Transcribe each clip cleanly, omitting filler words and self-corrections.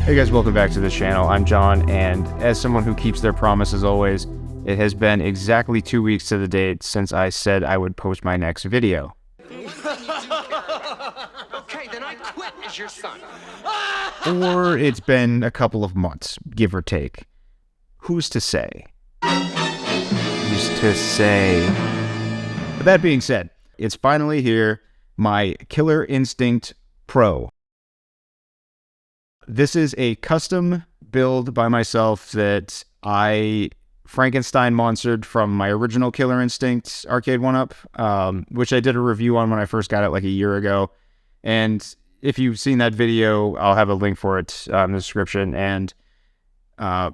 Hey guys, welcome back to the channel. I'm John, and as someone who keeps their promise as always, it has been exactly 2 weeks to the date since I said I would post my next video. Okay, then I quit as your son. Or it's been a couple of months, give or take. Who's to say? Who's to say? But that being said, it's finally here, my Killer Instinct Pro. This is a custom build by myself that I Frankenstein monstered from my original Killer Instinct Arcade1Up, which I did a review on when I first got it like a year ago. And if you've seen that video, I'll have a link for it in the description. And I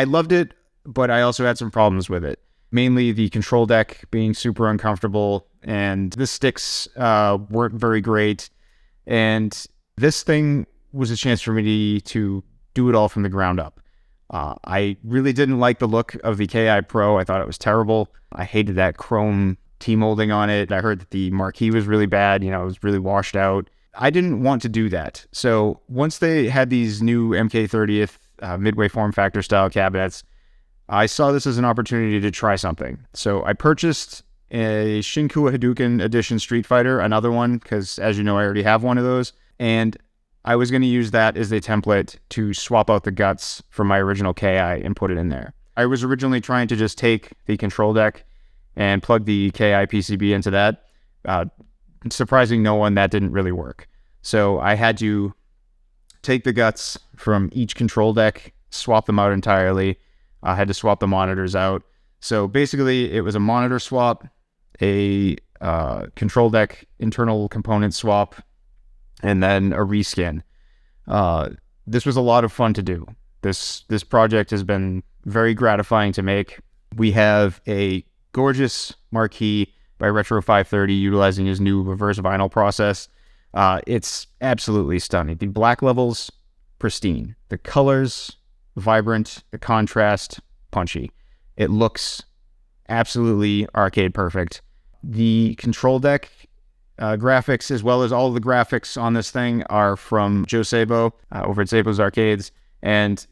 loved it, but I also had some problems with it. Mainly the control deck being super uncomfortable, and the sticks weren't very great. And this thing was a chance for me to do it all from the ground up. I really didn't like the look of the KI Pro. I thought it was terrible. I hated that chrome T-molding on it. I heard that the marquee was really bad. You know, it was really washed out. I didn't want to do that. So once they had these new MK30th midway form factor style cabinets, I saw this as an opportunity to try something. So I purchased a Shinkua Hadouken Edition Street Fighter, another one, because as you know, I already have one of those. And I was going to use that as a template to swap out the guts from my original KI and put it in there. I was originally trying to just take the control deck and plug the KI PCB into that. Surprising no one, that didn't really work. So I had to take the guts from each control deck, swap them out entirely. I had to swap the monitors out. So basically it was a monitor swap, a control deck internal component swap, and then a reskin. This was a lot of fun to do. This project has been very gratifying to make. We have a gorgeous marquee by Retro 530 utilizing his new reverse vinyl process. It's absolutely stunning. The black levels, pristine. The colors, vibrant. The contrast, punchy. It looks absolutely arcade perfect. The control deck graphics, as well as all the graphics on this thing, are from Joe Szabo over at Szabo's Arcades, and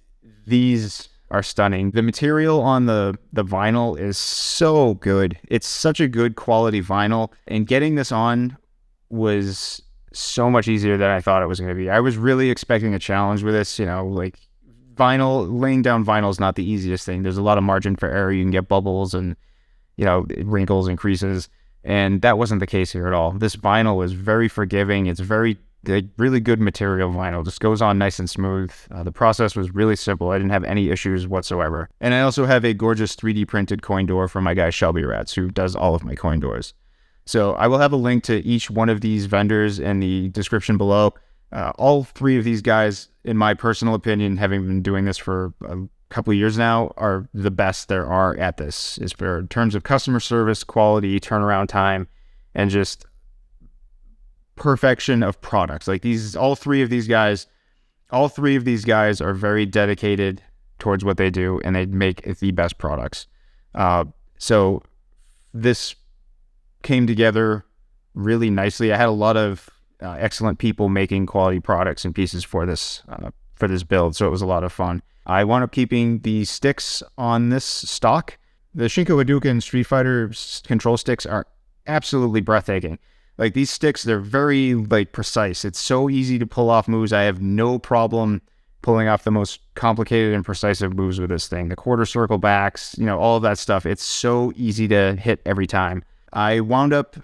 these are stunning. The material on the vinyl is so good. It's such a good quality vinyl, and getting this on was so much easier than I thought it was going to be. I was really expecting a challenge with this, you know, like laying down vinyl is not the easiest thing. There's a lot of margin for error. You can get bubbles and, you know, wrinkles and creases. And that wasn't the case here at all. This vinyl is very forgiving. It's very, really good material vinyl. Just goes on nice and smooth. The process was really simple. I didn't have any issues whatsoever. And I also have a gorgeous 3D printed coin door from my guy ShelbyRatz, who does all of my coin doors. So I will have a link to each one of these vendors in the description below. All three of these guys, in my personal opinion, having been doing this for a couple of years now, are the best there are at this, is for in terms of customer service, quality, turnaround time, and just perfection of products. Like all three of these guys are very dedicated towards what they do, and they make the best products. So this came together really nicely. I had a lot of excellent people making quality products and pieces for this build, so it was a lot of fun. I wound up keeping the sticks on this stock. The Shinkua Hadouken Street Fighter control sticks are absolutely breathtaking. Like, these sticks, they're very precise. It's so easy to pull off moves. I have no problem pulling off the most complicated and precise of moves with this thing. The quarter circle backs, you know, all of that stuff. It's so easy to hit every time. I wound up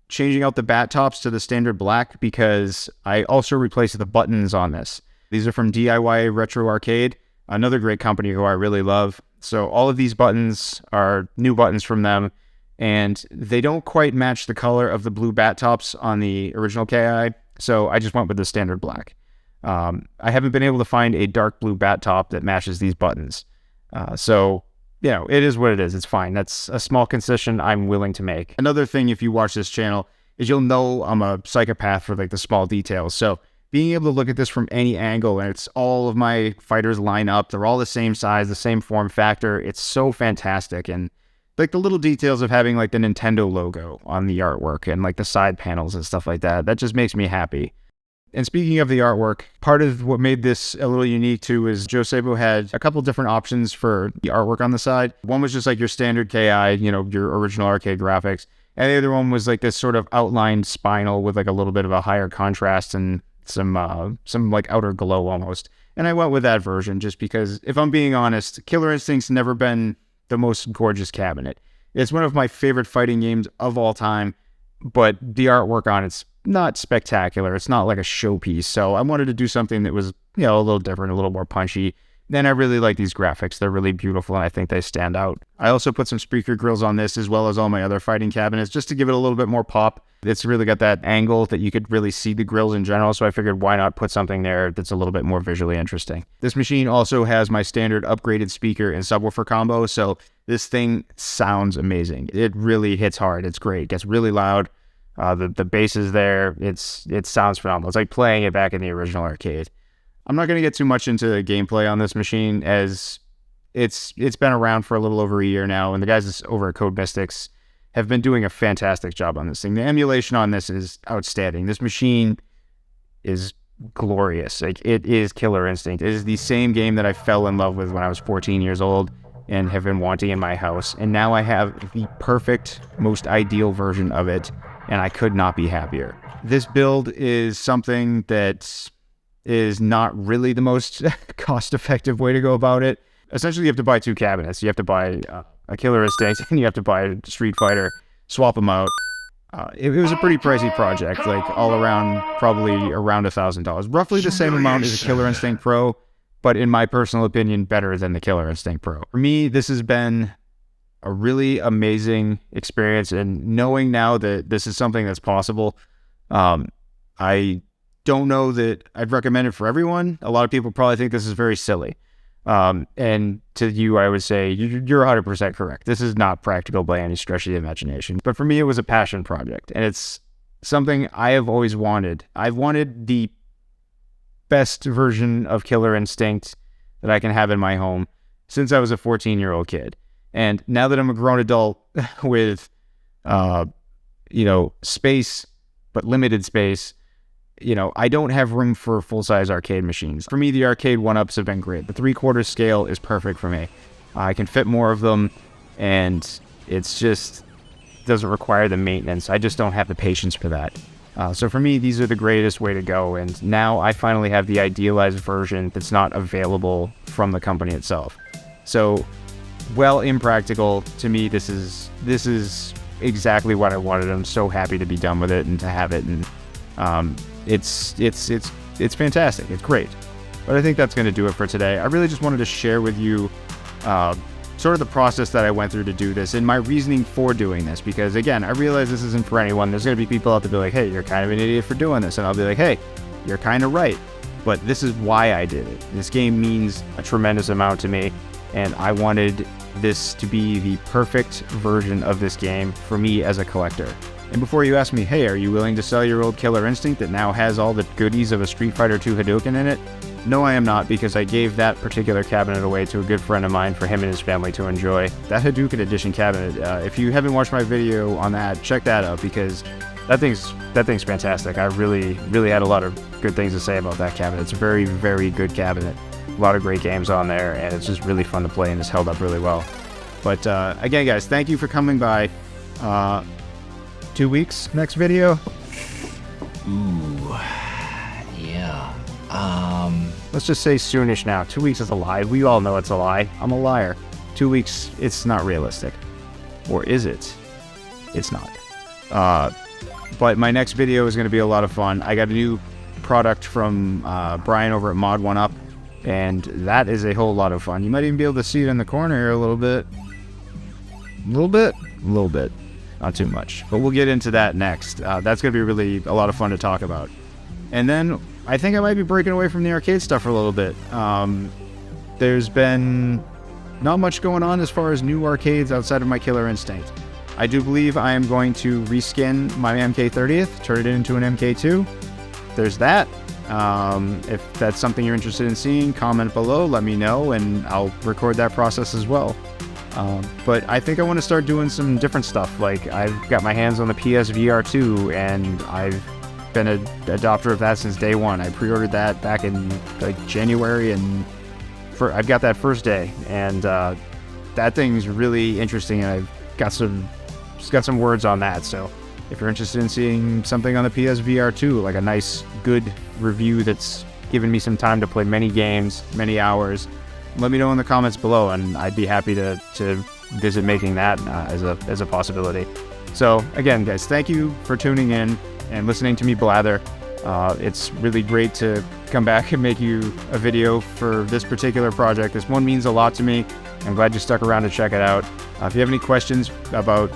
changing out the bat tops to the standard black because I also replaced the buttons on this. These are from DIY Retro Arcade, another great company who I really love. So all of these buttons are new buttons from them, and they don't quite match the color of the blue bat tops on the original KI, so I just went with the standard black. I haven't been able to find a dark blue bat top that matches these buttons. So, you know, it is what it is. It's fine. That's a small concession I'm willing to make. Another thing, if you watch this channel, is you'll know I'm a psychopath for the small details. So being able to look at this from any angle, and it's all of my fighters line up. They're all the same size, the same form factor. It's so fantastic. And the little details of having the Nintendo logo on the artwork and the side panels and stuff like that, that just makes me happy. And speaking of the artwork, part of what made this a little unique too is Szabo had a couple different options for the artwork on the side. One was just like your standard KI, your original arcade graphics. And the other one was like this sort of outlined spinal with like a little bit of a higher contrast and some like outer glow almost. And I went with that version just because, if I'm being honest, Killer Instinct's never been the most gorgeous cabinet. It's one of my favorite fighting games of all time, but the artwork on it's not spectacular. It's not like a showpiece. So I wanted to do something that was, a little different, a little more punchy. And I really like these graphics. They're really beautiful, and I think they stand out. I also put some speaker grills on this, as well as all my other fighting cabinets, just to give it a little bit more pop. It's really got that angle that you could really see the grills in general, so I figured why not put something there that's a little bit more visually interesting. This machine also has my standard upgraded speaker and subwoofer combo, so this thing sounds amazing. It really hits hard. It's great. It gets really loud. The bass is there. It sounds phenomenal. It's like playing it back in the original arcade. I'm not going to get too much into gameplay on this machine, as it's been around for a little over a year now, and the guys over at Code Mystics have been doing a fantastic job on this thing. The emulation on this is outstanding. This machine is glorious. Like, it is Killer Instinct. It is the same game that I fell in love with when I was 14 years old and have been wanting in my house, and now I have the perfect, most ideal version of it, and I could not be happier. This build is something that is not really the most cost-effective way to go about it. Essentially, you have to buy two cabinets. You have to buy a Killer Instinct, and you have to buy a Street Fighter, swap them out. It was a pretty pricey project, like all around, probably around $1,000. Roughly the same amount as a Killer Instinct Pro, but in my personal opinion, better than the Killer Instinct Pro. For me, this has been a really amazing experience, and knowing now that this is something that's possible, I don't know that I'd recommend it for everyone. A lot of people probably think this is very silly. And to you, I would say you're 100% correct. This is not practical by any stretch of the imagination. But for me, it was a passion project, and it's something I have always wanted. I've wanted the best version of Killer Instinct that I can have in my home since I was a 14-year-old kid. And now that I'm a grown adult with, space, but limited space, I don't have room for full-size arcade machines. For me, the Arcade1Ups have been great. The 3/4 scale is perfect for me. I can fit more of them, and it's just doesn't require the maintenance. I just don't have the patience for that. So for me, these are the greatest way to go, and now I finally have the idealized version that's not available from the company itself. So, well, impractical, to me, this is exactly what I wanted. I'm so happy to be done with it and to have it, and it's fantastic. It's great. But I think that's going to do it for today. I really just wanted to share with you sort of the process that I went through to do this and my reasoning for doing this, because again, I realize this isn't for anyone. There's going to be people out there be like, hey, you're kind of an idiot for doing this, and I'll be like, hey, you're kind of right, but this is why I did it. This game means a tremendous amount to me, and I wanted this to be the perfect version of this game for me as a collector. And before you ask me, hey, are you willing to sell your old Killer Instinct that now has all the goodies of a Street Fighter II Hadouken in it? No, I am not, because I gave that particular cabinet away to a good friend of mine for him and his family to enjoy. That Hadouken Edition cabinet, if you haven't watched my video on that, check that out, because that thing's fantastic. I really had a lot of good things to say about that cabinet. It's a very, very good cabinet. A lot of great games on there, and it's just really fun to play, and it's held up really well. But again, guys, thank you for coming by. 2 weeks, next video. Ooh, yeah. Let's just say soonish now. 2 weeks is a lie. We all know it's a lie. I'm a liar. 2 weeks, it's not realistic. Or is it? It's not. But my next video is going to be a lot of fun. I got a new product from Brian over at Mod1Up, and that is a whole lot of fun. You might even be able to see it in the corner here a little bit. A little bit. Not too much. But we'll get into that next. That's going to be really a lot of fun to talk about. And then I think I might be breaking away from the arcade stuff for a little bit. There's been not much going on as far as new arcades outside of my Killer Instinct. I do believe I am going to reskin my MK30th, turn it into an MK2. There's that. If that's something you're interested in seeing, comment below, let me know, and I'll record that process as well. But I think I want to start doing some different stuff. Like, I've got my hands on the PSVR 2, and I've been an adopter of that since day one. I pre-ordered that back in like January, and I've got that first day, and that thing's really interesting, and I've got some words on that. So if you're interested in seeing something on the PSVR 2, like a nice, good review that's given me some time to play many games, many hours, let me know in the comments below, and I'd be happy to visit making that as a possibility. So again, guys, thank you for tuning in and listening to me blather. It's really great to come back and make you a video for this particular project. This one means a lot to me. I'm glad you stuck around to check it out. If you have any questions about,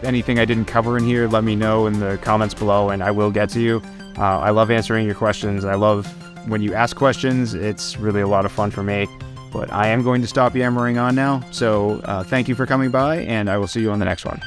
anything I didn't cover in here, let me know in the comments below, and I will get to you. I love answering your questions. I love when you ask questions. It's really a lot of fun for me. But I am going to stop yammering on now. So thank you for coming by, and I will see you on the next one.